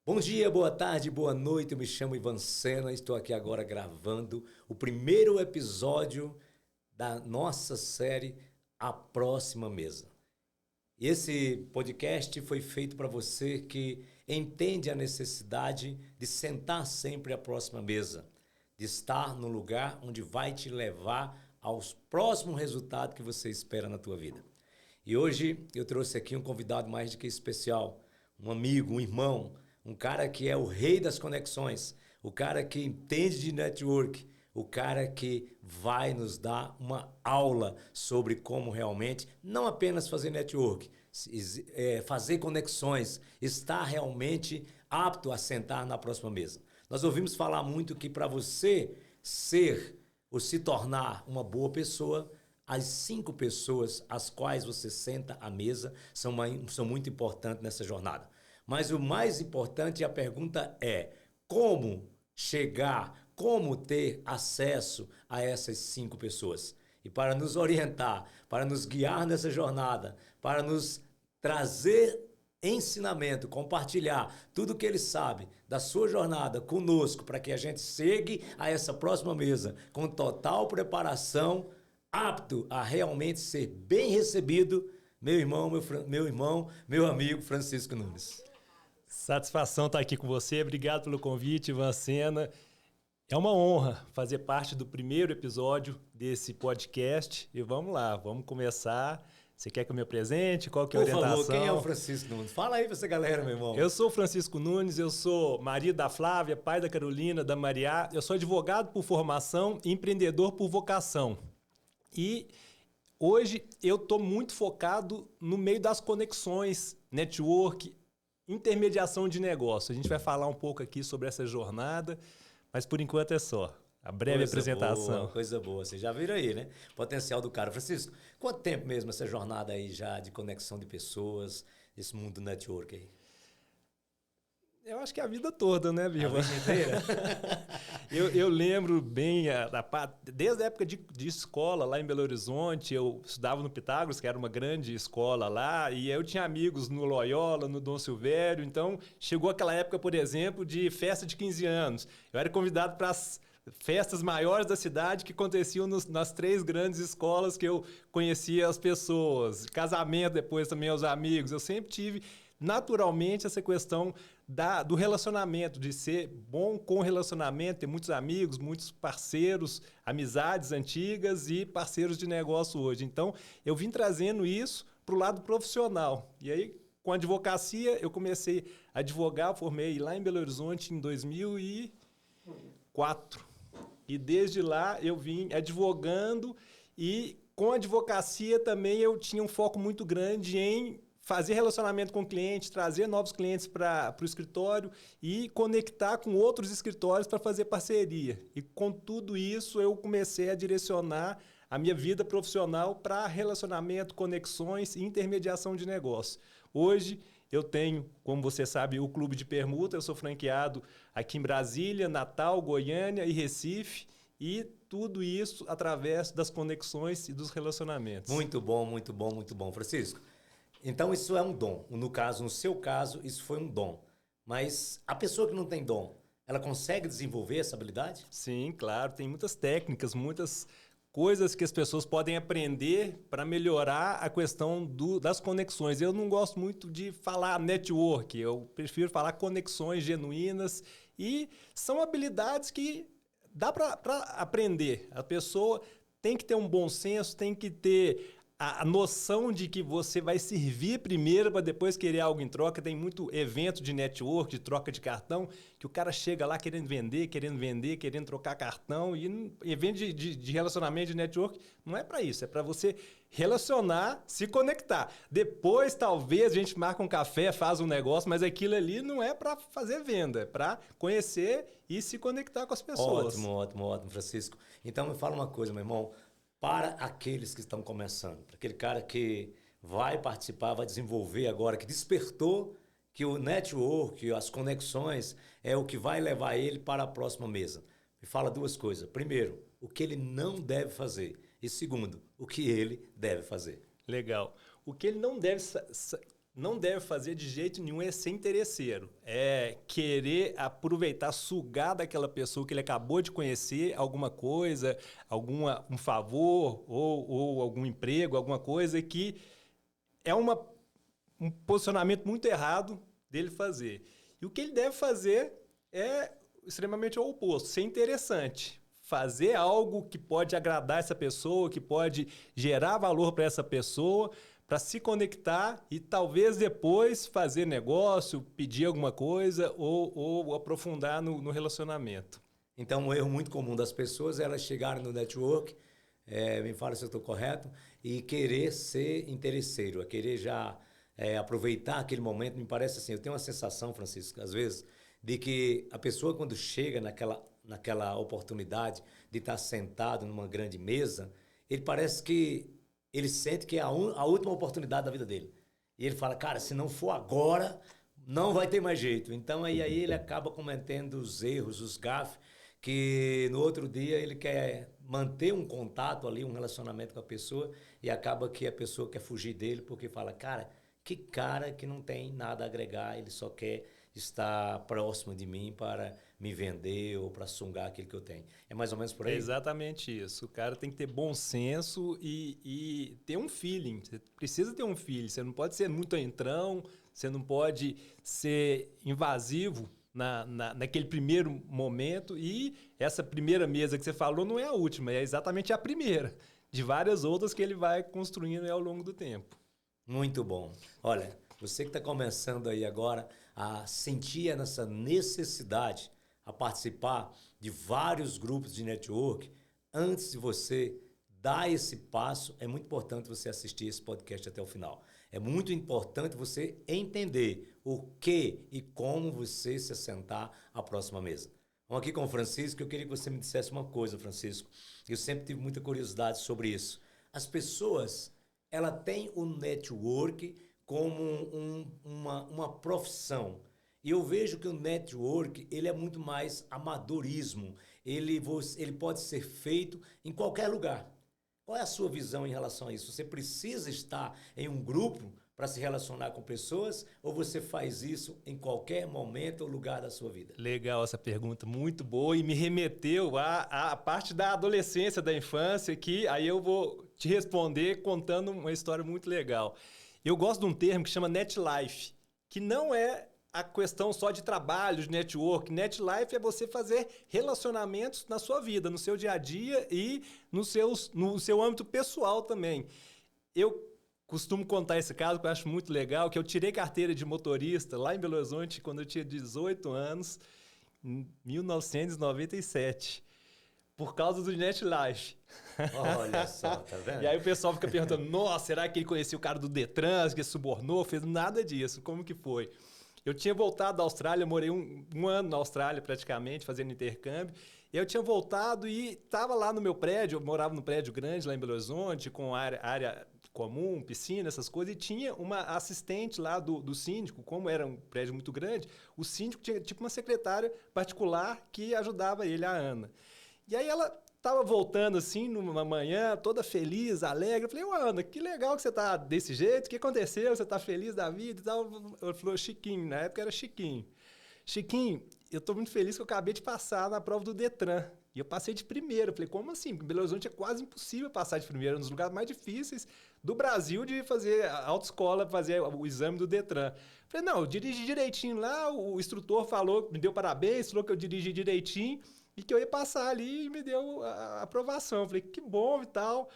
Bom dia, boa tarde, boa noite. Eu me chamo Ivan Sena. Estou aqui agora gravando o primeiro episódio da nossa série A Próxima Mesa. Esse podcast foi feito para você que entende a necessidade de sentar sempre à próxima mesa, de estar no lugar onde vai te levar aos próximos resultados que você espera na tua vida. E hoje eu trouxe aqui um convidado mais do que especial, um amigo, um irmão, um cara que é o rei das conexões, o cara que entende de network, o cara que vai nos dar uma aula sobre como realmente, não apenas fazer network, fazer conexões, estar realmente apto a sentar na próxima mesa. Nós ouvimos falar muito que para você ser ou se tornar uma boa pessoa, as 5 pessoas às quais você senta à mesa são muito importantes nessa jornada. Mas o mais importante, a pergunta é: como chegar, como ter acesso a essas 5 pessoas? E para nos orientar, para nos guiar nessa jornada, para nos trazer ensinamento, compartilhar tudo que ele sabe da sua jornada conosco, para que a gente chegue a essa próxima mesa com total preparação, apto a realmente ser bem recebido, meu amigo Francisco Nunes. Satisfação estar aqui com você, obrigado pelo convite, Ivan Sena. É uma honra fazer parte do primeiro episódio desse podcast e vamos lá, vamos começar. Você quer que eu me apresente? Qual que é a orientação? Por favor, quem é o Francisco Nunes? Fala aí pra essa galera, meu irmão. Eu sou o Francisco Nunes, eu sou marido da Flávia, pai da Carolina, da Maria. Eu sou advogado por formação e empreendedor por vocação. E hoje eu estou muito focado no meio das conexões, network, intermediação de negócio. A gente vai falar um pouco aqui sobre essa jornada, mas por enquanto é só. A breve apresentação. Coisa boa. Vocês já viram aí, né? Potencial do cara. Francisco, quanto tempo mesmo essa jornada aí já de conexão de pessoas, esse mundo do network aí? Eu acho que a vida toda, né, Viva? A vida inteira? eu lembro bem, desde a época de escola, lá em Belo Horizonte, eu estudava no Pitágoras, que era uma grande escola lá, e eu tinha amigos no Loyola, no Dom Silvério, então chegou aquela época, por exemplo, de festa de 15 anos. Eu era convidado para as festas maiores da cidade que aconteciam nas 3 grandes escolas que eu conhecia as pessoas, casamento depois também os amigos. Eu sempre tive naturalmente essa questão do relacionamento, de ser bom com relacionamento, ter muitos amigos, muitos parceiros, amizades antigas e parceiros de negócio hoje. Então, eu vim trazendo isso para o lado profissional. E aí, com a advocacia, eu comecei a advogar, formei lá em Belo Horizonte em 2004. E desde lá eu vim advogando e com a advocacia também eu tinha um foco muito grande em fazer relacionamento com o cliente, trazer novos clientes para o escritório e conectar com outros escritórios para fazer parceria. E com tudo isso eu comecei a direcionar a minha vida profissional para relacionamento, conexões e intermediação de negócio. Hoje eu tenho, como você sabe, o Clube de Permuta, eu sou franqueado aqui em Brasília, Natal, Goiânia e Recife, e tudo isso através das conexões e dos relacionamentos. Muito bom, muito bom, muito bom. Francisco, então isso é um dom. No seu caso, isso foi um dom. Mas a pessoa que não tem dom, ela consegue desenvolver essa habilidade? Sim, claro. Tem muitas técnicas, muitas coisas que as pessoas podem aprender para melhorar a questão das conexões. Eu não gosto muito de falar network, eu prefiro falar conexões genuínas e são habilidades que dá para aprender. A pessoa tem que ter um bom senso, tem que ter a noção de que você vai servir primeiro para depois querer algo em troca. Tem muito evento de network, de troca de cartão, que o cara chega lá querendo vender, querendo trocar cartão. E evento de relacionamento, de network, não é para isso. É para você relacionar, se conectar. Depois, talvez, a gente marca um café, faz um negócio, mas aquilo ali não é para fazer venda. É para conhecer e se conectar com as pessoas. Ótimo, Francisco. Então, me fala uma coisa, meu irmão. Para aqueles que estão começando, para aquele cara que vai participar, vai desenvolver agora, que despertou que o network, as conexões é o que vai levar ele para a próxima mesa. Me fala 2 coisas. Primeiro, o que ele não deve fazer. E segundo, o que ele deve fazer. Legal. O que ele não deve não deve fazer de jeito nenhum é ser interesseiro. É querer aproveitar, sugar daquela pessoa que ele acabou de conhecer alguma coisa, um favor ou algum emprego, alguma coisa que é um posicionamento muito errado dele fazer. E o que ele deve fazer é extremamente o oposto, ser interessante. Fazer algo que pode agradar essa pessoa, que pode gerar valor para essa pessoa, para se conectar e talvez depois fazer negócio, pedir alguma coisa ou aprofundar no relacionamento. Então, um erro muito comum das pessoas é elas chegarem no network, me fala se eu estou correto, e querer ser interesseiro, querer já aproveitar aquele momento. Me parece assim, eu tenho uma sensação, Francisco, às vezes, de que a pessoa quando chega naquela oportunidade de estar sentado numa grande mesa, ele parece que ele sente que é a última oportunidade da vida dele. E ele fala, cara, se não for agora, não vai ter mais jeito. Então aí ele acaba cometendo os erros, os gafes, que no outro dia ele quer manter um contato ali, um relacionamento com a pessoa, e acaba que a pessoa quer fugir dele porque fala, cara que não tem nada a agregar, ele só quer estar próximo de mim para me vender ou para sungar aquilo que eu tenho. É mais ou menos por aí? É exatamente isso. O cara tem que ter bom senso e ter um feeling. Você precisa ter um feeling. Você não pode ser muito entrão, você não pode ser invasivo naquele primeiro momento. E essa primeira mesa que você falou não é a última, é exatamente a primeira de várias outras que ele vai construindo ao longo do tempo. Muito bom. Olha, você que está começando aí agora a sentir essa necessidade a participar de vários grupos de network, antes de você dar esse passo, é muito importante você assistir esse podcast até o final. É muito importante você entender o que e como você se assentar à próxima mesa. Vamos aqui com o Francisco, eu queria que você me dissesse uma coisa, Francisco. Eu sempre tive muita curiosidade sobre isso. As pessoas, ela tem o network como uma profissão. E eu vejo que o network, ele é muito mais amadorismo. Ele pode ser feito em qualquer lugar. Qual é a sua visão em relação a isso? Você precisa estar em um grupo para se relacionar com pessoas ou você faz isso em qualquer momento ou lugar da sua vida? Legal essa pergunta, muito boa e me remeteu à parte da adolescência, da infância, que aí eu vou te responder contando uma história muito legal. Eu gosto de um termo que chama netlife, que não é a questão só de trabalho, de network. Netlife é você fazer relacionamentos na sua vida, no seu dia a dia e no seu âmbito pessoal também. Eu costumo contar esse caso que eu acho muito legal, que eu tirei carteira de motorista lá em Belo Horizonte quando eu tinha 18 anos, em 1997. Por causa do netlife. Olha só, tá vendo? E aí o pessoal fica perguntando, nossa, será que ele conhecia o cara do Detran, que subornou, fez nada disso? Como que foi? Eu tinha voltado da Austrália, morei um ano na Austrália praticamente, fazendo intercâmbio. Eu tinha voltado e estava lá no meu prédio, eu morava num prédio grande lá em Belo Horizonte, com área comum, piscina, essas coisas, e tinha uma assistente lá do síndico, como era um prédio muito grande, o síndico tinha tipo uma secretária particular que ajudava ele, a Ana. E aí ela estava voltando assim numa manhã, toda feliz, alegre. Eu falei, Ana, que legal que você tá desse jeito. O que aconteceu? Você tá feliz da vida e tal? Ela falou, Chiquinho. Na época era Chiquinho. Chiquinho, eu tô muito feliz que eu acabei de passar na prova do Detran. E eu passei de primeiro. Eu falei, como assim? Porque em Belo Horizonte é quase impossível passar de primeiro. É um dos lugares mais difíceis do Brasil de fazer a autoescola, fazer o exame do Detran. Eu falei, não, eu dirigi direitinho lá. O instrutor falou, me deu parabéns, falou que eu dirigi direitinho. E que eu ia passar ali e me deu a aprovação. Eu falei, que bom e tal.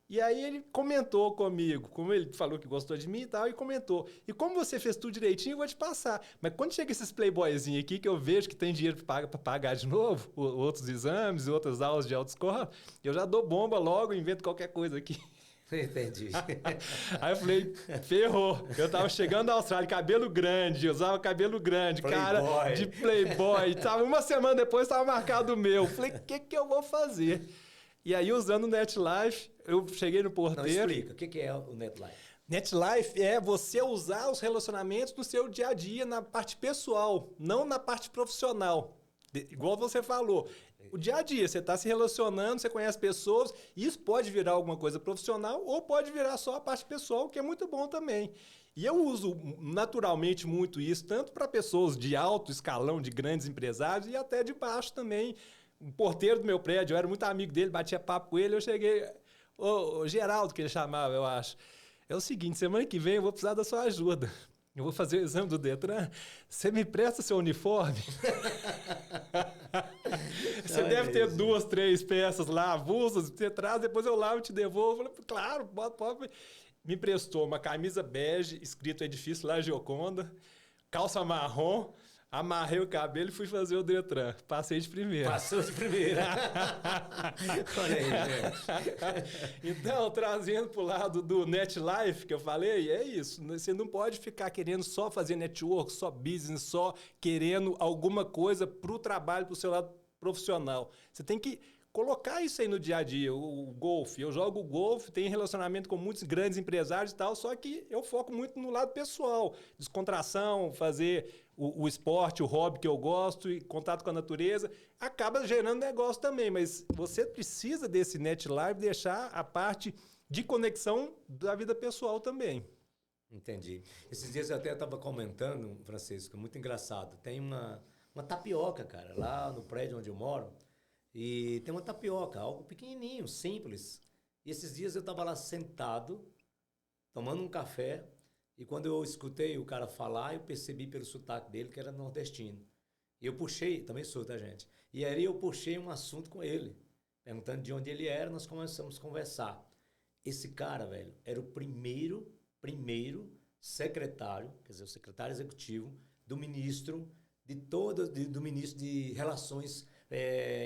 E aí ele comentou comigo, como ele falou que gostou de mim e tal, e comentou. E como você fez tudo direitinho, eu vou te passar. Mas quando chega esses playboyzinhos aqui, que eu vejo que tem dinheiro para pagar de novo, outros exames, outras aulas de autoescola, eu já dou bomba logo, invento qualquer coisa aqui. Entendi. Aí eu falei, ferrou. Eu tava chegando da Austrália, cabelo grande, eu usava cabelo grande, playboy. Cara de playboy. Tava uma semana depois, tava marcado o meu. Falei, o que eu vou fazer? E aí, usando o netlife, eu cheguei no porteiro. Não, explica, o que é o netlife? Netlife é você usar os relacionamentos no seu dia a dia, na parte pessoal, não na parte profissional. Igual você falou. O dia a dia, você está se relacionando, você conhece pessoas, isso pode virar alguma coisa profissional ou pode virar só a parte pessoal, que é muito bom também. E eu uso naturalmente muito isso, tanto para pessoas de alto escalão, de grandes empresários, e até de baixo também. O porteiro do meu prédio, eu era muito amigo dele, batia papo com ele, eu cheguei... Ô, Geraldo, que ele chamava, eu acho. É o seguinte, semana que vem eu vou precisar da sua ajuda. Eu vou fazer o exame do Detran. Você me presta seu uniforme? Você deve ter 2, 3 peças lá, avulsas, você traz, depois eu lavo e te devolvo. Eu falei, claro, pode. Me prestou uma camisa bege, escrito Edifício La Gioconda, calça marrom, amarrei o cabelo e fui fazer o Detran. Passei de primeira. Passou de primeira. Olha aí, gente. Então, trazendo para o lado do NetLife, que eu falei, é isso. Você não pode ficar querendo só fazer network, só business, só querendo alguma coisa para o trabalho, para o seu lado profissional. Você tem que colocar isso aí no dia a dia, o golfe. Eu jogo golfe, tenho relacionamento com muitos grandes empresários e tal, só que eu foco muito no lado pessoal. Descontração, fazer o esporte, o hobby que eu gosto, e contato com a natureza, acaba gerando negócio também, mas você precisa desse NetLife deixar a parte de conexão da vida pessoal também. Entendi. Esses dias eu até estava comentando, Francisco, muito engraçado. Tem uma tapioca, cara, lá no prédio onde eu moro, e tem uma tapioca, algo pequenininho, simples. E esses dias eu estava lá sentado, tomando um café, e quando eu escutei o cara falar, eu percebi pelo sotaque dele que era nordestino. E eu puxei, também sou, tá, gente? E aí eu puxei um assunto com ele, perguntando de onde ele era, nós começamos a conversar. Esse cara, velho, era o primeiro secretário, quer dizer, o secretário executivo do ministro do ministro de Relações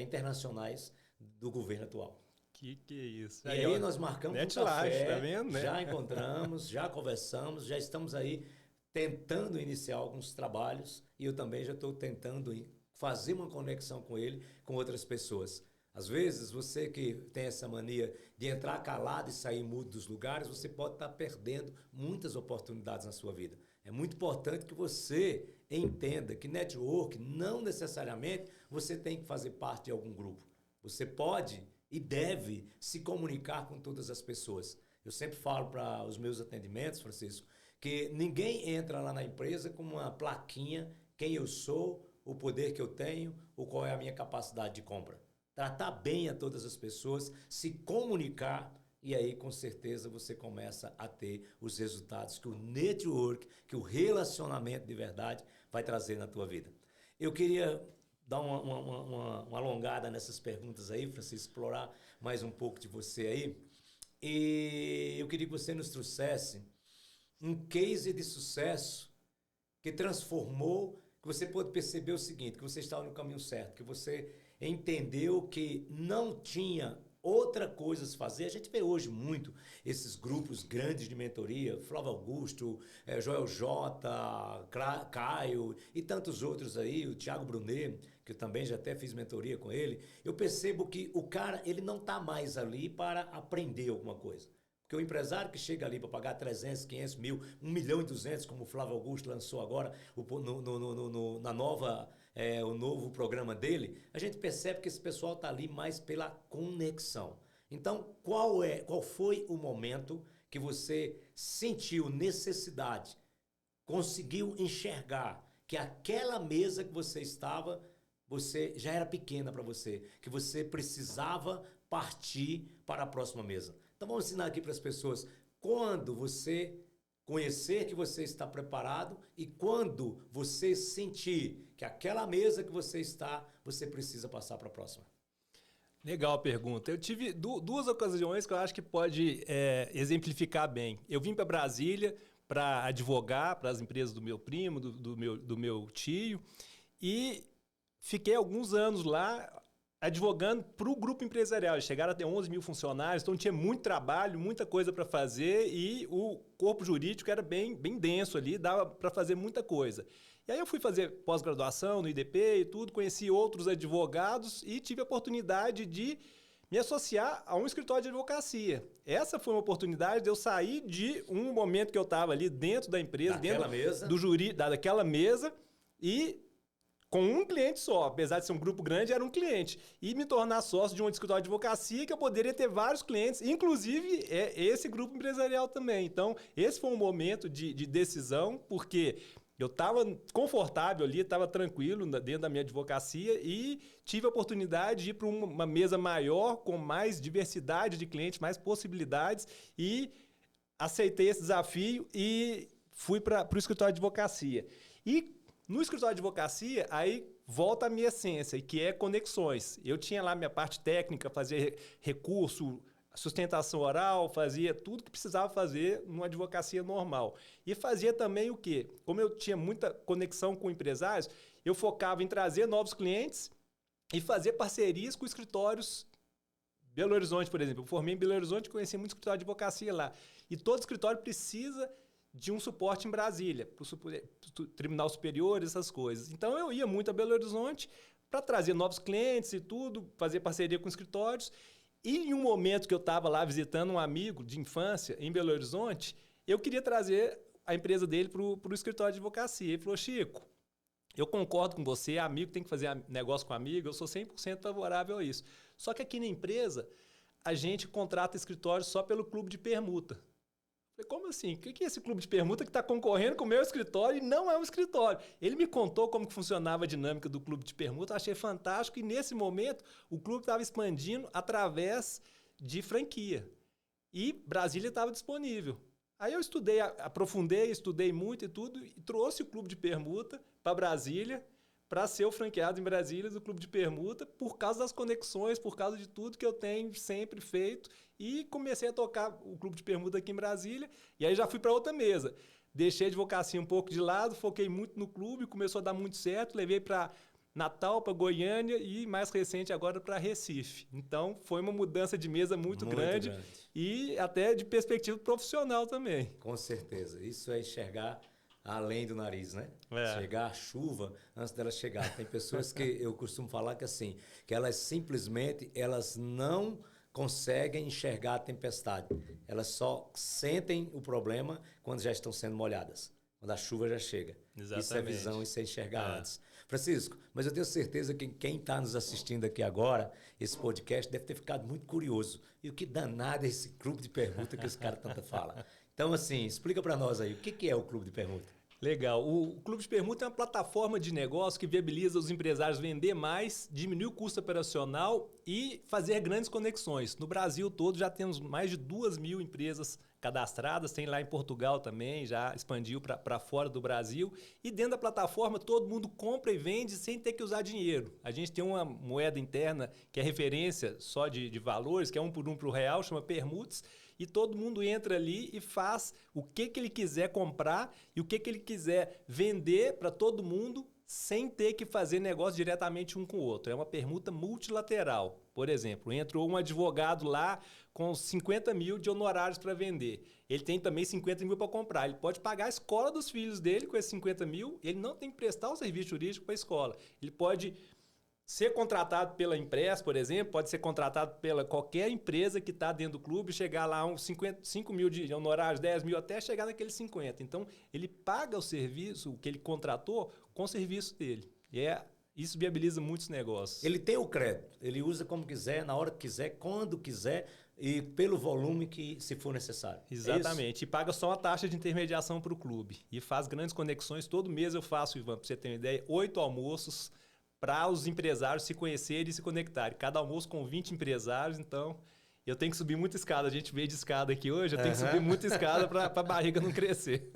Internacionais do governo atual. Que é isso? E aí nós marcamos um café, tá vendo, né? já encontramos, já conversamos, já estamos aí tentando iniciar alguns trabalhos e eu também já estou tentando fazer uma conexão com ele, com outras pessoas. Às vezes, você que tem essa mania de entrar calado e sair mudo dos lugares, você pode estar perdendo muitas oportunidades na sua vida. É muito importante que você entenda que network não necessariamente você tem que fazer parte de algum grupo. Você pode e deve se comunicar com todas as pessoas. Eu sempre falo para os meus atendimentos, Francisco, que ninguém entra lá na empresa com uma plaquinha, quem eu sou, o poder que eu tenho, ou qual é a minha capacidade de compra. Tratar bem a todas as pessoas, se comunicar, e aí com certeza você começa a ter os resultados que o network, que o relacionamento de verdade vai trazer na tua vida. Eu queria dar uma alongada nessas perguntas aí, Francisco, explorar mais um pouco de você aí. E eu queria que você nos trouxesse um case de sucesso que transformou, que você pôde perceber o seguinte, que você estava no caminho certo, que você entendeu que não tinha outra coisa a se fazer. A gente vê hoje muito esses grupos grandes de mentoria, Flávio Augusto, Joel J, Caio e tantos outros aí, o Thiago Brunet, que eu também já até fiz mentoria com ele. Eu percebo que o cara, ele não está mais ali para aprender alguma coisa. Porque o empresário que chega ali para pagar 300, 500 mil, 1 milhão e 200, como o Flávio Augusto lançou agora na nova... o novo programa dele, a gente percebe que esse pessoal está ali mais pela conexão. Então, qual foi o momento que você sentiu necessidade, conseguiu enxergar que aquela mesa que você estava, você já era pequena para você, que você precisava partir para a próxima mesa? Então, vamos ensinar aqui para as pessoas, quando você conhecer que você está preparado e quando você sentir que aquela mesa que você está, você precisa passar para a próxima. Legal a pergunta. Eu tive duas ocasiões que eu acho que pode exemplificar bem. Eu vim para Brasília para advogar para as empresas do meu primo, do meu tio, e fiquei alguns anos lá advogando para o grupo empresarial. Eles chegaram a ter 11 mil funcionários, então tinha muito trabalho, muita coisa para fazer e o corpo jurídico era bem denso ali, dava para fazer muita coisa. E aí eu fui fazer pós-graduação no IDP e tudo, conheci outros advogados e tive a oportunidade de me associar a um escritório de advocacia. Essa foi uma oportunidade de eu sair de um momento que eu estava ali dentro da empresa, daquela mesa e com um cliente só, apesar de ser um grupo grande, era um cliente. E me tornar sócio de um escritório de advocacia que eu poderia ter vários clientes, inclusive esse grupo empresarial também. Então, esse foi um momento de decisão, porque eu estava confortável ali, estava tranquilo dentro da minha advocacia e tive a oportunidade de ir para uma mesa maior, com mais diversidade de clientes, mais possibilidades, e aceitei esse desafio e fui para o escritório de advocacia. E no escritório de advocacia, aí volta a minha essência, que é conexões. Eu tinha lá minha parte técnica, fazia recurso, sustentação oral, fazia tudo que precisava fazer numa advocacia normal. E fazia também o quê? Como eu tinha muita conexão com empresários, eu focava em trazer novos clientes e fazer parcerias com escritórios. Belo Horizonte, por exemplo. Eu formei em Belo Horizonte e conheci muito escritório de advocacia lá. E todo escritório precisa de um suporte em Brasília, para o Tribunal Superior, essas coisas. Então, eu ia muito a Belo Horizonte para trazer novos clientes e tudo, fazer parceria com escritórios. E em um momento que eu estava lá visitando um amigo de infância em Belo Horizonte, eu queria trazer a empresa dele para o escritório de advocacia. Ele falou, Chico, eu concordo com você, amigo tem que fazer negócio com amigo, eu sou 100% favorável a isso. Só que aqui na empresa, a gente contrata escritório só pelo clube de permuta. Eu falei, como assim? O que é esse clube de permuta que está concorrendo com o meu escritório e não é um escritório? Ele me contou como que funcionava a dinâmica do clube de permuta, achei fantástico e nesse momento o clube estava expandindo através de franquia e Brasília estava disponível. Aí eu estudei, aprofundei, estudei muito e tudo e trouxe o clube de permuta para Brasília para ser o franqueado em Brasília do clube de permuta por causa das conexões, por causa de tudo que eu tenho sempre feito e comecei a tocar o clube de permuta aqui em Brasília e aí já fui para outra mesa. Deixei a advocacia um pouco de lado, foquei muito no clube, começou a dar muito certo, levei para Natal, para Goiânia e mais recente agora para Recife. Então foi uma mudança de mesa muito grande e até de perspectiva profissional também. Com certeza. Isso é enxergar além do nariz, né? É. Chegar a chuva antes dela chegar. Tem pessoas que eu costumo falar que assim, que elas simplesmente não conseguem enxergar a tempestade. Elas só sentem o problema quando já estão sendo molhadas. Quando a chuva já chega. Exatamente. Isso é visão, isso é enxergar antes. Francisco, mas eu tenho certeza que quem está nos assistindo aqui agora, esse podcast, deve ter ficado muito curioso. E o que danado é esse clube de permuta que esse cara tanto fala? Então, assim, explica para nós aí, o que é o clube de permuta? Legal. O Clube de Permuta é uma plataforma de negócio que viabiliza os empresários vender mais, diminuir o custo operacional e fazer grandes conexões. No Brasil todo já temos mais de 2.000 empresas cadastradas, tem lá em Portugal também, já expandiu para fora do Brasil. E dentro da plataforma todo mundo compra e vende sem ter que usar dinheiro. A gente tem uma moeda interna que é referência só de valores, que é 1 por 1 para o real, chama Permutes. E todo mundo entra ali e faz o que ele quiser comprar e o que ele quiser vender para todo mundo sem ter que fazer negócio diretamente um com o outro. É uma permuta multilateral. Por exemplo, entrou um advogado lá com 50 mil de honorários para vender. Ele tem também 50 mil para comprar. Ele pode pagar a escola dos filhos dele com esses 50 mil. Ele não tem que prestar o serviço jurídico para a escola. Ele pode ser contratado pela Impress, por exemplo, pode ser contratado pela qualquer empresa que está dentro do clube, chegar lá uns 5 mil de honorários, 10 mil, até chegar naqueles 50. Então, ele paga o serviço, o que ele contratou, com o serviço dele. E isso viabiliza muitos negócios. Ele tem o crédito, ele usa como quiser, na hora que quiser, quando quiser e pelo volume que se for necessário. Exatamente. E paga só a taxa de intermediação para o clube. E faz grandes conexões. Todo mês eu faço, Ivan, para você ter uma ideia, 8 almoços para os empresários se conhecerem e se conectarem. Cada almoço com 20 empresários, então eu tenho que subir muita escada. A gente veio de escada aqui hoje, eu tenho que subir muita escada para a barriga não crescer.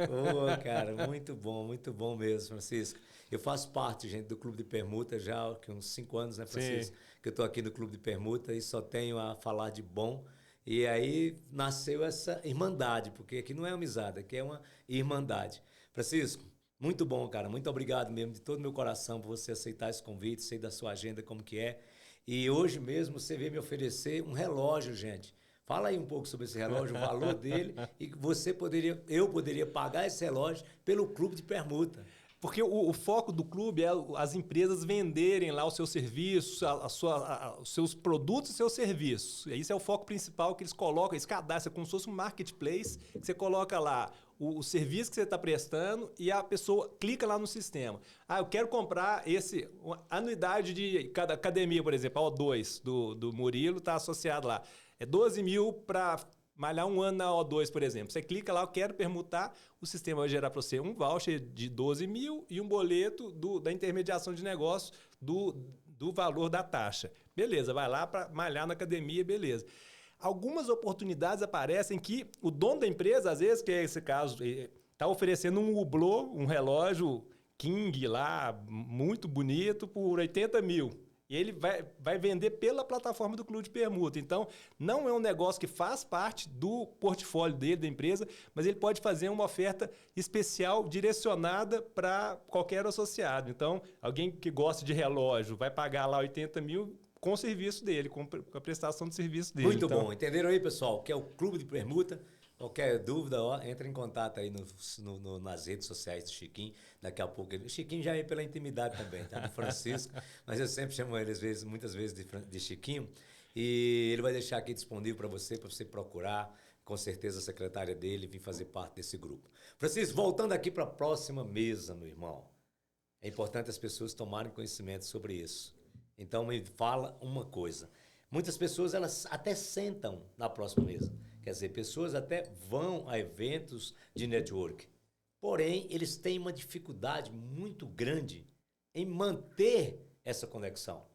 Cara, muito bom mesmo, Francisco. Eu faço parte, gente, do Clube de Permuta já há uns 5 anos, né, Francisco? Sim. Que eu estou aqui no Clube de Permuta e só tenho a falar de bom. E aí nasceu essa irmandade, porque aqui não é amizade, aqui é uma irmandade. Francisco, muito bom, cara. Muito obrigado mesmo, de todo o meu coração, por você aceitar esse convite, sei da sua agenda como que é. E hoje mesmo você veio me oferecer um relógio, gente. Fala aí um pouco sobre esse relógio, o valor dele, e eu poderia pagar esse relógio pelo Clube de Permuta. Porque o foco do clube é as empresas venderem lá os seus serviços, os seus produtos e seus serviços. Esse é o foco principal que eles colocam, eles cadastram como se fosse um marketplace, que você coloca lá o serviço que você está prestando e a pessoa clica lá no sistema. Eu quero comprar a anuidade de cada academia, por exemplo, a O2 do Murilo está associado lá. É 12 mil para malhar um ano na O2, por exemplo. Você clica lá, eu quero permutar, o sistema vai gerar para você um voucher de 12 mil e um boleto da intermediação de negócio do valor da taxa. Beleza, vai lá para malhar na academia, beleza. Algumas oportunidades aparecem que o dono da empresa, às vezes, que é esse caso, está oferecendo um Hublot, um relógio King lá, muito bonito, por 80 mil. E ele vai vender pela plataforma do Clube de Permuta. Então, não é um negócio que faz parte do portfólio dele, da empresa, mas ele pode fazer uma oferta especial direcionada para qualquer associado. Então, alguém que gosta de relógio vai pagar lá 80 mil com o serviço dele, com a prestação de serviço dele. Muito bom. Entenderam aí, pessoal? Que é o Clube de Permuta. Qualquer dúvida, entre em contato aí nas redes sociais do Chiquinho. Daqui a pouco. O Chiquinho já é pela intimidade também, tá? Do Francisco. Mas eu sempre chamo ele, muitas vezes, de Chiquinho. E ele vai deixar aqui disponível para você procurar. Com certeza a secretária dele vir fazer parte desse grupo. Francisco, voltando aqui para a próxima mesa, meu irmão. É importante as pessoas tomarem conhecimento sobre isso. Então, me fala uma coisa. Muitas pessoas, elas até sentam na próxima mesa. Quer dizer, pessoas até vão a eventos de network. Porém, eles têm uma dificuldade muito grande em manter essa conexão.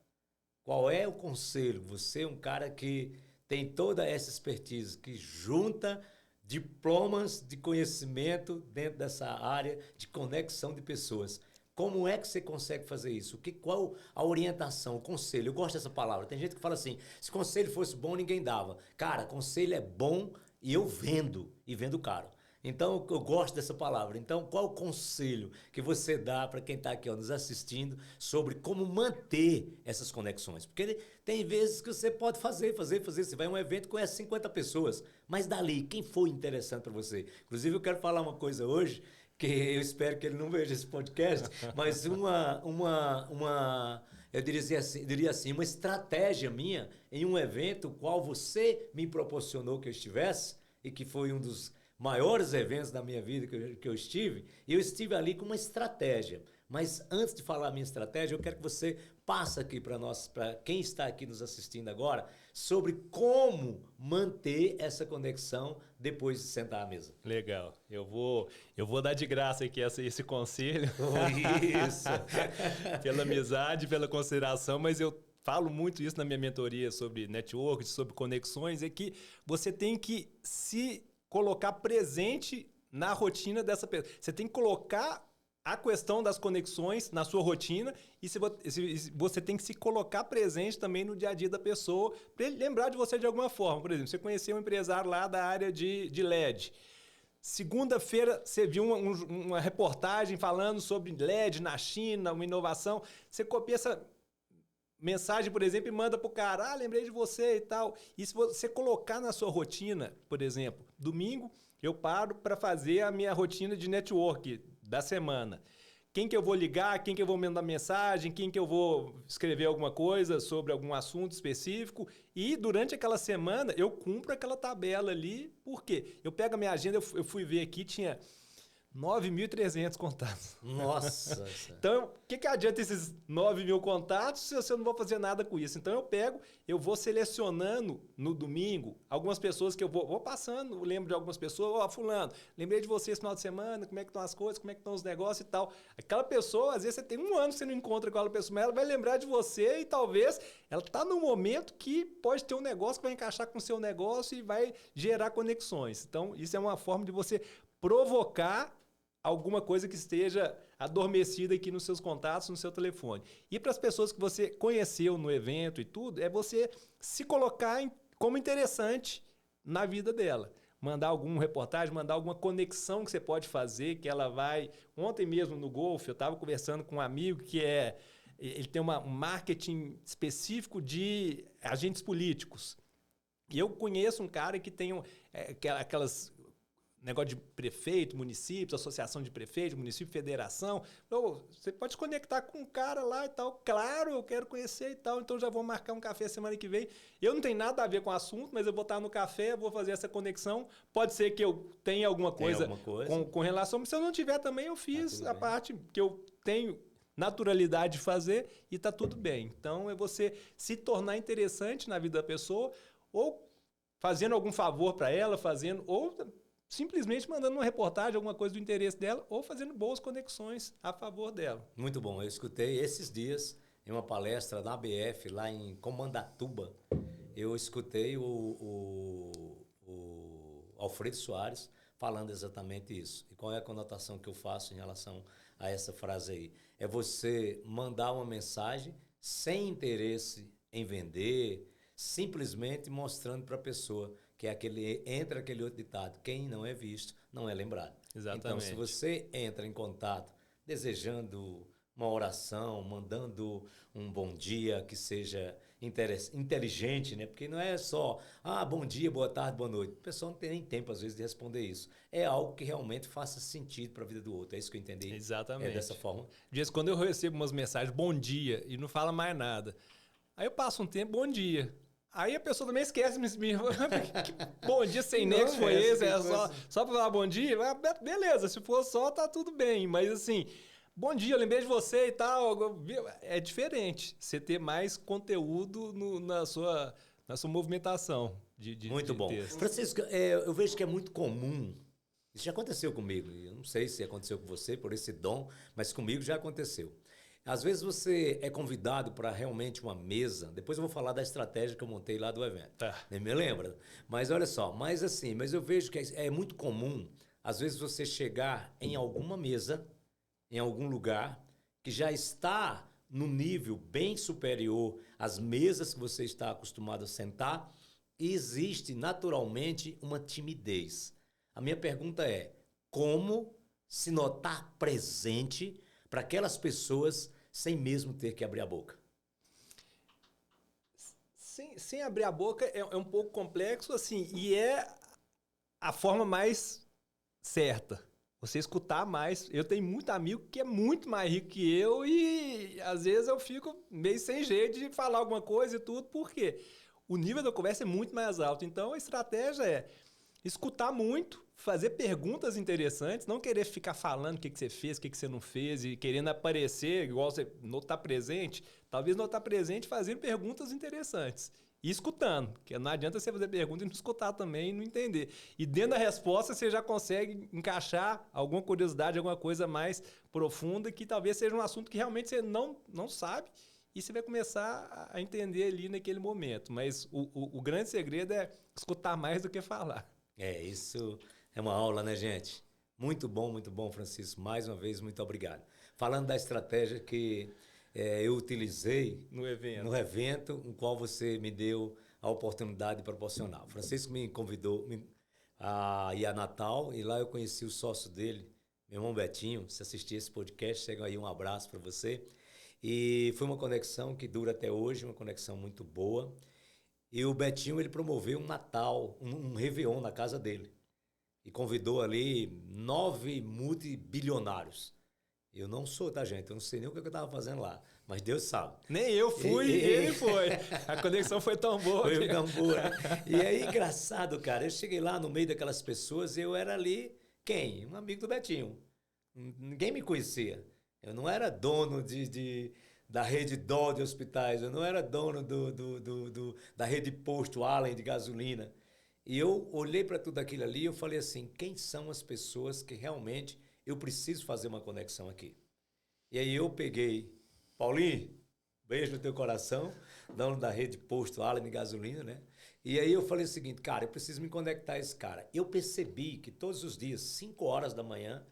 Qual é o conselho? Você é um cara que tem toda essa expertise, que junta diplomas de conhecimento dentro dessa área de conexão de pessoas. Como é que você consegue fazer isso? Qual a orientação, o conselho? Eu gosto dessa palavra. Tem gente que fala assim, se conselho fosse bom, ninguém dava. Cara, conselho é bom e eu vendo, e vendo caro. Então, eu gosto dessa palavra. Então, qual o conselho que você dá para quem está aqui nos assistindo sobre como manter essas conexões? Porque tem vezes que você pode fazer. Você vai a um evento e conhece 50 pessoas, mas dali, quem foi interessante para você? Inclusive, eu quero falar uma coisa hoje, que eu espero que ele não veja esse podcast, mas eu diria assim, uma estratégia minha em um evento qual você me proporcionou que eu estivesse, e que foi um dos maiores eventos da minha vida que eu estive, e eu estive ali com uma estratégia. Mas antes de falar a minha estratégia, eu quero que você passe aqui para nós, para quem está aqui nos assistindo agora, sobre como manter essa conexão depois de sentar à mesa. Legal. Eu vou dar de graça aqui esse conselho. Isso. Pela amizade, pela consideração, mas eu falo muito isso na minha mentoria sobre network, sobre conexões, é que você tem que se colocar presente na rotina dessa pessoa. Você tem que colocar a questão das conexões na sua rotina e você tem que se colocar presente também no dia a dia da pessoa para ele lembrar de você de alguma forma. Por exemplo, você conheceu um empresário lá da área de LED. Segunda-feira você viu uma reportagem falando sobre LED na China, uma inovação. Você copia essa mensagem, por exemplo, e manda pro cara, lembrei de você e tal. E se você colocar na sua rotina, por exemplo, domingo eu paro para fazer a minha rotina de network da semana. Quem que eu vou ligar, quem que eu vou mandar mensagem, quem que eu vou escrever alguma coisa sobre algum assunto específico. E durante aquela semana eu cumpro aquela tabela ali. Por quê? Eu pego a minha agenda, eu fui ver aqui, tinha 9.300 contatos. Nossa! Então, o que adianta esses 9.000 contatos se eu não vou fazer nada com isso? Então, eu vou selecionando no domingo algumas pessoas que eu vou passando, eu lembro de algumas pessoas, fulano, lembrei de você esse final de semana, como é que estão as coisas, como é que estão os negócios e tal. Aquela pessoa, às vezes você tem um ano que você não encontra com aquela pessoa, mas ela vai lembrar de você e talvez ela está num momento que pode ter um negócio que vai encaixar com o seu negócio e vai gerar conexões. Então, isso é uma forma de você provocar alguma coisa que esteja adormecida aqui nos seus contatos, no seu telefone. E para as pessoas que você conheceu no evento e tudo, é você se colocar como interessante na vida dela. Mandar alguma reportagem, mandar alguma conexão que você pode fazer, que ela vai... Ontem mesmo no Golf, eu estava conversando com um amigo que ele tem um marketing específico de agentes políticos. E eu conheço um cara que tem aquelas... negócio de prefeito, municípios, associação de prefeito, município, federação. Você pode se conectar com um cara lá e tal. Claro, eu quero conhecer e tal, então já vou marcar um café semana que vem. Eu não tenho nada a ver com o assunto, mas eu vou estar no café, vou fazer essa conexão. Pode ser que eu tenha alguma coisa, com relação, mas se eu não tiver também, eu fiz a parte que eu tenho naturalidade de fazer e tá tudo bem. Então, é você se tornar interessante na vida da pessoa, ou fazendo algum favor para ela, ou simplesmente mandando uma reportagem, alguma coisa do interesse dela, ou fazendo boas conexões a favor dela. Muito bom. Eu escutei esses dias em uma palestra da ABF, lá em Comandatuba, eu escutei o Alfredo Soares falando exatamente isso. E qual é a conotação que eu faço em relação a essa frase aí? É você mandar uma mensagem sem interesse em vender, simplesmente mostrando para a pessoa que entra aquele outro ditado: quem não é visto não é lembrado. Exatamente. Então, se você entra em contato desejando uma oração, mandando um bom dia que seja inteligente, né? Porque não é só, bom dia, boa tarde, boa noite. O pessoal não tem nem tempo, às vezes, de responder isso. É algo que realmente faça sentido para a vida do outro. É isso que eu entendi. Exatamente. É dessa forma. De vez em quando eu recebo umas mensagens, bom dia, e não fala mais nada. Aí eu passo um tempo, bom dia. Aí a pessoa também esquece, que bom dia sem nexo foi esse? É só para falar bom dia? Beleza, se for só, tá tudo bem. Mas assim, bom dia, eu lembrei de você e tal. É diferente você ter mais conteúdo na sua movimentação de muito bom. texto. Francisco, eu vejo que é muito comum. Isso já aconteceu comigo. Eu não sei se aconteceu com você por esse dom, mas comigo já aconteceu. Às vezes você é convidado para realmente uma mesa. Depois eu vou falar da estratégia que eu montei lá do evento. Nem me lembra? Mas olha só, mas eu vejo que é muito comum, às vezes, você chegar em alguma mesa, em algum lugar, que já está no nível bem superior às mesas que você está acostumado a sentar, e existe naturalmente uma timidez. A minha pergunta é: como se notar presente para aquelas pessoas sem mesmo ter que abrir a boca? Sem abrir a boca é um pouco complexo, assim, e é a forma mais certa. Você escutar mais. Eu tenho muito amigo que é muito mais rico que eu e às vezes eu fico meio sem jeito de falar alguma coisa e tudo, porque o nível da conversa é muito mais alto. Então a estratégia é escutar muito, fazer perguntas interessantes, não querer ficar falando o que você fez, o que você não fez e querendo aparecer, igual você não está presente, talvez não está presente fazendo perguntas interessantes. E escutando, porque não adianta você fazer pergunta e não escutar também e não entender. E dentro da resposta você já consegue encaixar alguma curiosidade, alguma coisa mais profunda que talvez seja um assunto que realmente você não sabe e você vai começar a entender ali naquele momento. Mas o grande segredo é escutar mais do que falar. Isso é uma aula, né, gente? Muito bom, Francisco. Mais uma vez, muito obrigado. Falando da estratégia que eu utilizei no evento, no qual você me deu a oportunidade de proporcionar. O Francisco me convidou a ir a Natal e lá eu conheci o sócio dele, meu irmão Betinho. Se assistir esse podcast, chega aí um abraço para você. E foi uma conexão que dura até hoje, uma conexão muito boa. E o Betinho, ele promoveu um Natal, um Réveillon na casa dele. E convidou ali 9 multibilionários. Eu não sou, tá, gente? Eu não sei nem o que eu estava fazendo lá. Mas Deus sabe. Nem eu fui, ele foi. A conexão foi tão boa. Foi tão boa. E aí, engraçado, cara. Eu cheguei lá no meio daquelas pessoas e eu era ali, quem? Um amigo do Betinho. Ninguém me conhecia. Eu não era dono da rede Dó de hospitais, eu não era dono da rede Posto Allen de gasolina. E eu olhei para tudo aquilo ali e eu falei assim: quem são as pessoas que realmente eu preciso fazer uma conexão aqui? E aí eu peguei, Paulinho, beijo no teu coração, dono da rede Posto Allen de gasolina, né? E aí eu falei o seguinte: cara, eu preciso me conectar a esse cara. Eu percebi que todos os dias, 5 horas da manhã,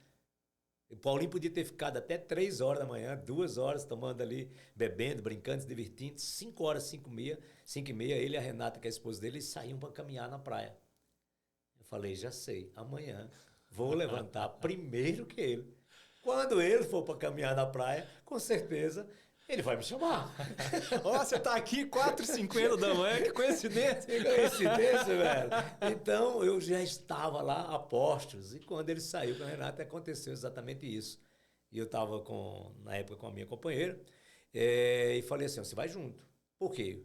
o Paulinho podia ter ficado até 3 horas da manhã, 2 horas, tomando ali, bebendo, brincando, se divertindo. 5 horas, 5h30, ele e a Renata, que é a esposa dele, eles saíam para caminhar na praia. Eu falei: já sei, amanhã vou levantar primeiro que ele. Quando ele for para caminhar na praia, com certeza Ele vai me chamar. Ó, você tá aqui 4h50 da manhã, que coincidência. Que coincidência, velho. Então, eu já estava lá a postos. E quando ele saiu com a Renata, aconteceu exatamente isso. E eu estava, na época, com a minha companheira. E falei assim, você vai junto. Por quê?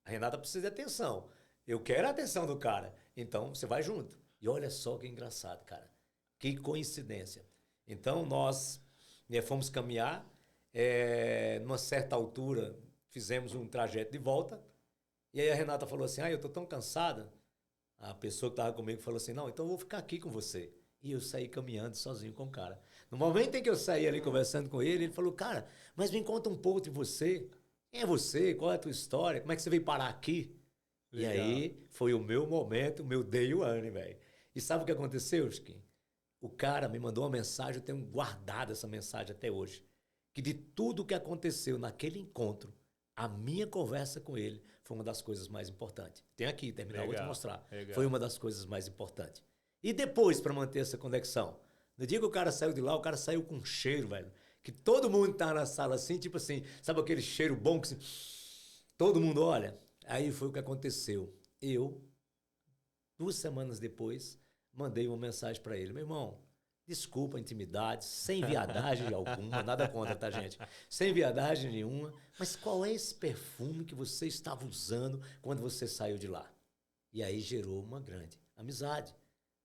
A Renata precisa de atenção. Eu quero a atenção do cara. Então, você vai junto. E olha só que engraçado, cara. Que coincidência. Então, nós fomos caminhar. Numa certa altura, fizemos um trajeto de volta. E aí a Renata falou assim, eu tô tão cansada. A pessoa que estava comigo falou assim, não, então eu vou ficar aqui com você. E eu saí caminhando sozinho com o cara. No momento em que eu saí ali conversando com ele, ele falou, cara, mas me conta um pouco de você. Quem é você? Qual é a tua história? Como é que você veio parar aqui? Legal. E aí foi o meu momento, o meu day one, velho. E sabe o que aconteceu, Chiquinho? O cara me mandou uma mensagem, eu tenho guardado essa mensagem até hoje. Que de tudo que aconteceu naquele encontro, a minha conversa com ele foi uma das coisas mais importantes. Tem aqui, terminar, vou te mostrar. Legal. Foi uma das coisas mais importantes. E depois, para manter essa conexão, no dia que o cara saiu de lá, o cara saiu com um cheiro, velho, que todo mundo tá na sala assim, tipo assim, sabe aquele cheiro bom que assim, todo mundo olha? Aí foi o que aconteceu. Eu, 2 semanas depois, mandei uma mensagem para ele, meu irmão, desculpa a intimidade, sem viadagem alguma, nada contra, tá, gente? Sem viadagem nenhuma, mas qual é esse perfume que você estava usando quando você saiu de lá? E aí gerou uma grande amizade.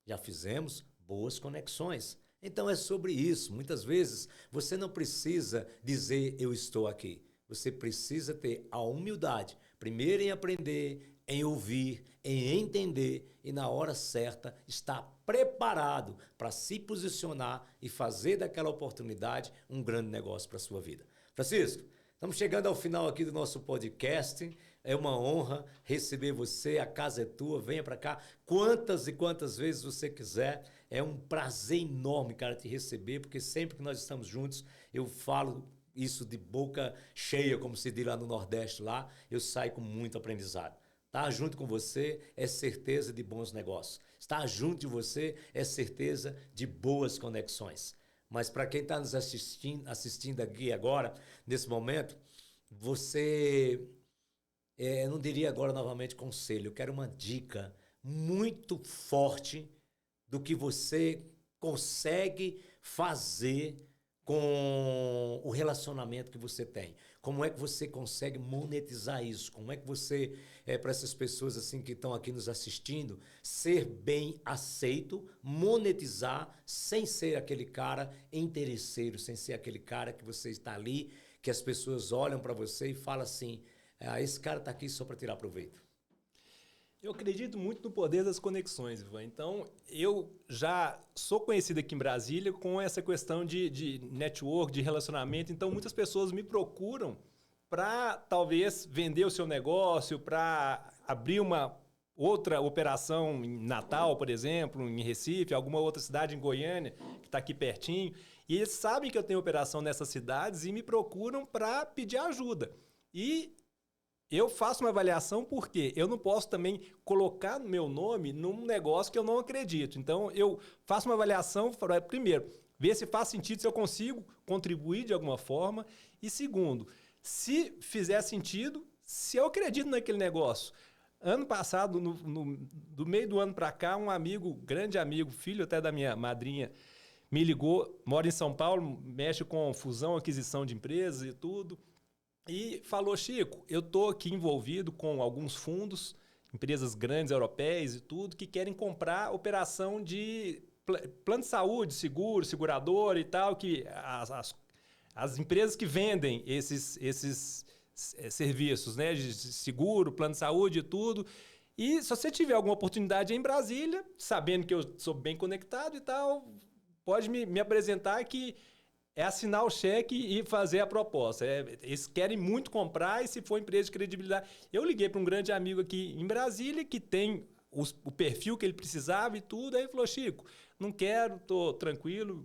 Já fizemos boas conexões. Então é sobre isso. Muitas vezes você não precisa dizer eu estou aqui. Você precisa ter a humildade, primeiro em aprender, em ouvir, em entender e na hora certa estar preparado para se posicionar e fazer daquela oportunidade um grande negócio para a sua vida. Francisco, estamos chegando ao final aqui do nosso podcast. É uma honra receber você, a casa é tua, venha para cá quantas e quantas vezes você quiser. É um prazer enorme, cara, te receber, porque sempre que nós estamos juntos, eu falo isso de boca cheia, como se diz lá no Nordeste, lá, eu saio com muito aprendizado. Estar junto com você é certeza de bons negócios. Estar junto de você é certeza de boas conexões. Mas para quem está nos assistindo aqui agora, nesse momento, você... eu não diria agora novamente conselho, eu quero uma dica muito forte do que você consegue fazer com o relacionamento que você tem. Como é que você consegue monetizar isso? Como é que você, para essas pessoas assim que estão aqui nos assistindo, ser bem aceito, monetizar sem ser aquele cara interesseiro, sem ser aquele cara que você está ali, que as pessoas olham para você e falam assim, esse cara está aqui só para tirar proveito. Eu acredito muito no poder das conexões, Ivan. Então, eu já sou conhecido aqui em Brasília com essa questão de network, de relacionamento. Então, muitas pessoas me procuram para, talvez, vender o seu negócio, para abrir uma outra operação em Natal, por exemplo, em Recife, alguma outra cidade em Goiânia, que está aqui pertinho. E eles sabem que eu tenho operação nessas cidades e me procuram para pedir ajuda. E eu faço uma avaliação porque eu não posso também colocar meu nome num negócio que eu não acredito. Então, eu faço uma avaliação para, primeiro, ver se faz sentido, se eu consigo contribuir de alguma forma. E segundo, se fizer sentido, se eu acredito naquele negócio. Ano passado, do meio do ano para cá, um amigo, grande amigo, filho até da minha madrinha, me ligou, mora em São Paulo, mexe com fusão, aquisição de empresas e tudo. E falou, Chico, eu estou aqui envolvido com alguns fundos, empresas grandes europeias e tudo, que querem comprar operação de plano de saúde, seguro, seguradora e tal, que as empresas que vendem esses serviços, né, de seguro, plano de saúde e tudo. E se você tiver alguma oportunidade em Brasília, sabendo que eu sou bem conectado e tal, pode me apresentar que é assinar o cheque e fazer a proposta. Eles querem muito comprar e se for empresa de credibilidade. Eu liguei para um grande amigo aqui em Brasília que tem o perfil que ele precisava e tudo. Aí ele falou, Chico, não quero, tô tranquilo,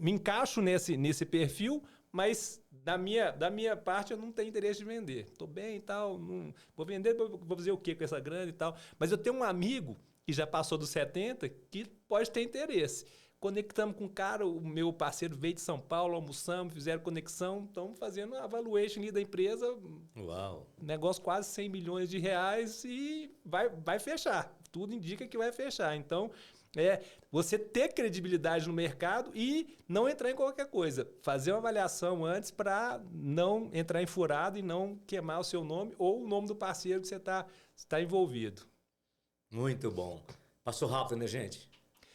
me encaixo nesse perfil, mas da minha parte eu não tenho interesse de vender. Estou bem e tal, não, vou vender, vou fazer o quê com essa grana e tal. Mas eu tenho um amigo que já passou dos 70 que pode ter interesse. conectamos com o cara, o meu parceiro veio de São Paulo, almoçamos, fizeram conexão, estamos fazendo a valuation ali da empresa. Uau! Negócio quase 100 milhões de reais e vai fechar. Tudo indica que vai fechar. Então, você ter credibilidade no mercado e não entrar em qualquer coisa. Fazer uma avaliação antes para não entrar em furado e não queimar o seu nome ou o nome do parceiro que você está envolvido. Muito bom. Passou rápido, né, gente?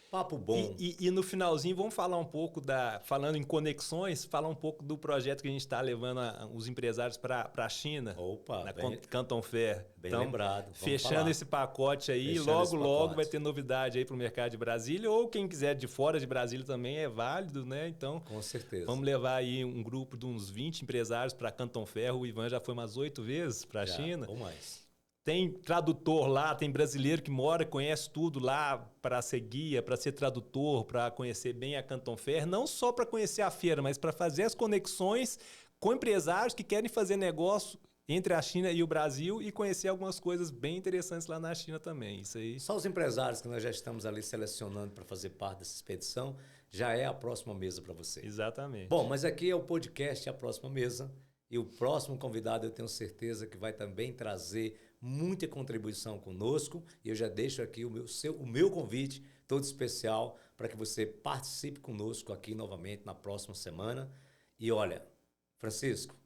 Papo bom. E no finalzinho, vamos falar um pouco falando em conexões, falar um pouco do projeto que a gente está levando os empresários para a China. Opa, na Canton Fair. Bem então, lembrado. Fechando esse pacote aí, logo vai ter novidade aí para o mercado de Brasília, ou quem quiser de fora de Brasília também é válido, né? Então, com certeza. Vamos levar aí um grupo de uns 20 empresários para Canton Fair. O Ivan já foi umas 8 vezes para a China. Ou mais. Tem tradutor lá, tem brasileiro que mora, conhece tudo lá para ser guia, para ser tradutor, para conhecer bem a Canton Fair, não só para conhecer a feira, mas para fazer as conexões com empresários que querem fazer negócio entre a China e o Brasil e conhecer algumas coisas bem interessantes lá na China também. Isso aí. Só os empresários que nós já estamos ali selecionando para fazer parte dessa expedição, já é a próxima mesa para você. Exatamente. Bom, mas aqui é o podcast A Próxima Mesa e o próximo convidado eu tenho certeza que vai também trazer muita contribuição conosco e eu já deixo aqui o meu convite todo especial para que você participe conosco aqui novamente na próxima semana. E olha, Francisco,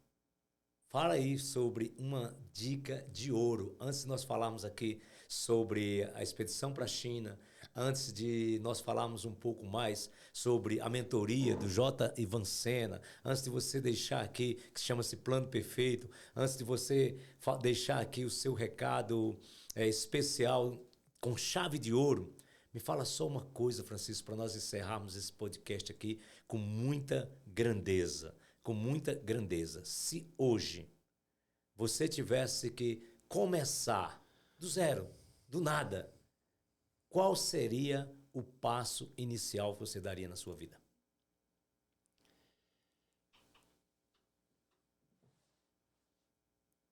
fala aí sobre uma dica de ouro. Antes de nós falarmos aqui sobre a expedição para a China, antes de nós falarmos um pouco mais sobre a mentoria do J. Ivancena, antes de você deixar aqui, que chama-se Plano Perfeito, antes de você deixar aqui o seu recado especial com chave de ouro, me fala só uma coisa, Francisco, para nós encerrarmos esse podcast aqui com muita grandeza. Com muita grandeza. Se hoje você tivesse que começar do zero, do nada, qual seria o passo inicial que você daria na sua vida?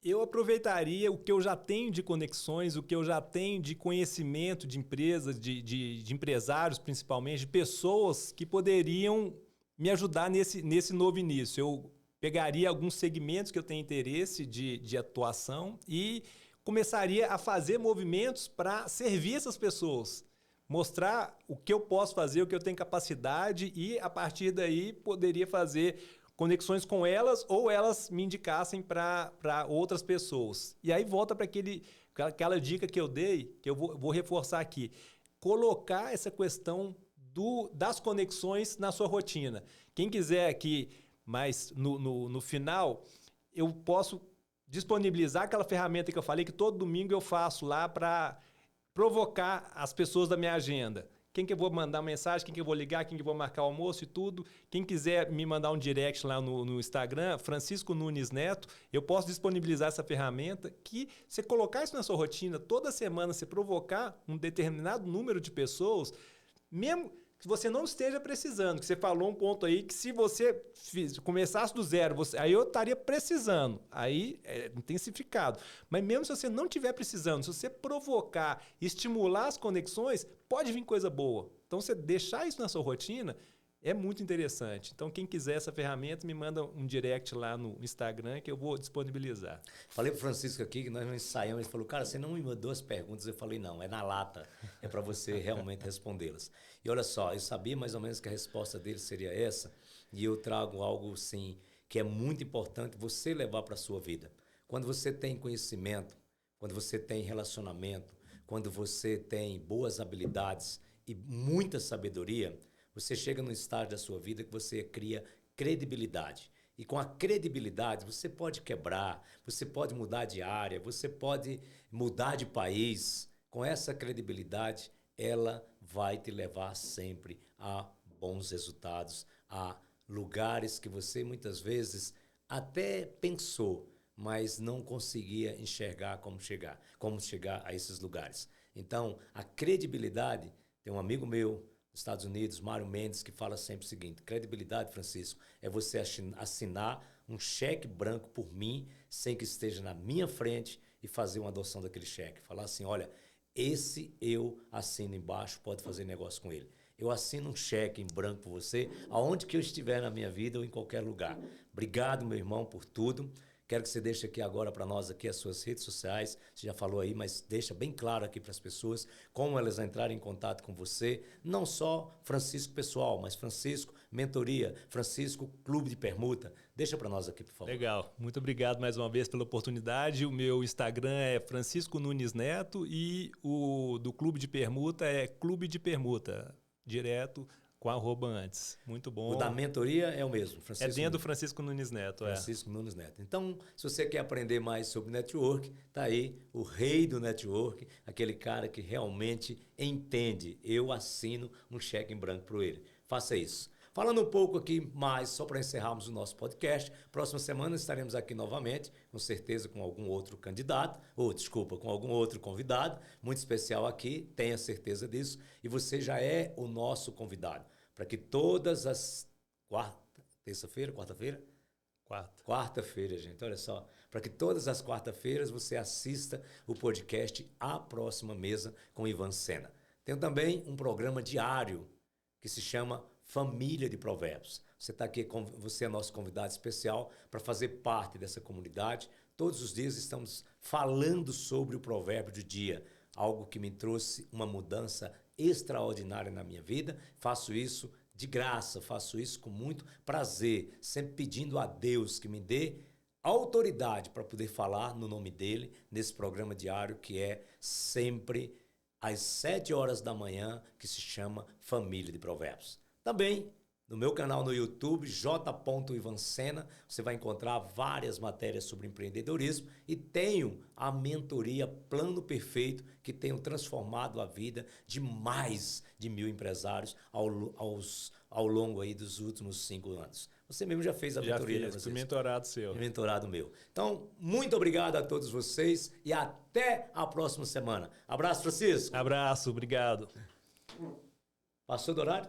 Eu aproveitaria o que eu já tenho de conexões, o que eu já tenho de conhecimento de empresas, de empresários principalmente, de pessoas que poderiam me ajudar nesse novo início. Eu pegaria alguns segmentos que eu tenho interesse de atuação e começaria a fazer movimentos para servir essas pessoas. Mostrar o que eu posso fazer, o que eu tenho capacidade e, a partir daí, poderia fazer conexões com elas ou elas me indicassem para outras pessoas. E aí volta para aquela dica que eu dei, que eu vou reforçar aqui. Colocar essa questão das conexões na sua rotina. Quem quiser aqui, mas no final, eu posso disponibilizar aquela ferramenta que eu falei que todo domingo eu faço lá para provocar as pessoas da minha agenda. Quem que eu vou mandar mensagem, quem que eu vou ligar, quem que eu vou marcar o almoço e tudo. Quem quiser me mandar um direct lá no Instagram, Francisco Nunes Neto, eu posso disponibilizar essa ferramenta que você colocar isso na sua rotina, toda semana você provocar um determinado número de pessoas, mesmo que você não esteja precisando, que você falou um ponto aí que se você começasse do zero, aí eu estaria precisando, aí é intensificado. Mas mesmo se você não estiver precisando, se você provocar, estimular as conexões, pode vir coisa boa. Então, você deixar isso na sua rotina é muito interessante. Então, quem quiser essa ferramenta, me manda um direct lá no Instagram que eu vou disponibilizar. Falei pro Francisco aqui que nós não ensaiamos. Ele falou, cara, você não me mandou as perguntas. Eu falei, não, é na lata. É para você realmente respondê-las. E olha só, eu sabia mais ou menos que a resposta dele seria essa. E eu trago algo, sim, que é muito importante você levar para a sua vida. Quando você tem conhecimento, quando você tem relacionamento, quando você tem boas habilidades e muita sabedoria, você chega num estágio da sua vida que você cria credibilidade. E com a credibilidade, você pode quebrar, você pode mudar de área, você pode mudar de país. Com essa credibilidade, ela vai te levar sempre a bons resultados, a lugares que você muitas vezes até pensou, mas não conseguia enxergar como chegar a esses lugares. Então, a credibilidade, tem um amigo meu nos Estados Unidos, Mário Mendes, que fala sempre o seguinte: credibilidade, Francisco, é você assinar um cheque branco por mim, sem que esteja na minha frente, e fazer uma adoção daquele cheque. Falar assim, olha, esse eu assino embaixo, pode fazer negócio com ele. Eu assino um cheque em branco por você, aonde que eu estiver na minha vida ou em qualquer lugar. Obrigado, meu irmão, por tudo. Quero que você deixe aqui agora para nós aqui as suas redes sociais. Você já falou aí, mas deixa bem claro aqui para as pessoas como elas entrarem em contato com você. Não só Francisco Pessoal, mas Francisco Mentoria, Francisco Clube de Permuta. Deixa para nós aqui, por favor. Legal. Muito obrigado mais uma vez pela oportunidade. O meu Instagram é Francisco Nunes Neto e o do Clube de Permuta é Clube de Permuta, direto com arroba antes. Muito bom. O da mentoria é o mesmo, Francisco. É dentro do Francisco Nunes Neto. Francisco Nunes Neto. Então, se você quer aprender mais sobre network, tá aí o rei do network, aquele cara que realmente entende. Eu assino um cheque em branco para ele. Faça isso. Falando um pouco aqui mais, só para encerrarmos o nosso podcast, próxima semana estaremos aqui novamente, com certeza com algum outro candidato, com algum outro convidado, muito especial aqui, tenha certeza disso, e você já é o nosso convidado, para que todas as quarta-feira, gente, olha só, para que todas as quarta-feiras você assista o podcast A Próxima Mesa com Ivan Sena. Tem também um programa diário que se chama Família de Provérbios. Você é nosso convidado especial para fazer parte dessa comunidade. Todos os dias estamos falando sobre o provérbio do dia, algo que me trouxe uma mudança extraordinária na minha vida. Faço isso de graça, faço isso com muito prazer, sempre pedindo a Deus que me dê autoridade para poder falar no nome dele nesse programa diário que é sempre às 7 horas da manhã, que se chama Família de Provérbios. Também no meu canal no YouTube, j.ivancena, você vai encontrar várias matérias sobre empreendedorismo e tenho a mentoria Plano Perfeito, que tenho transformado a vida de mais de 1.000 empresários ao longo aí dos últimos 5 anos. Você mesmo já fez a mentoria, né? Fui mentorado seu. Mentorado meu. Então, muito obrigado a todos vocês e até a próxima semana. Abraço, Francisco. Abraço, obrigado. Passou do horário?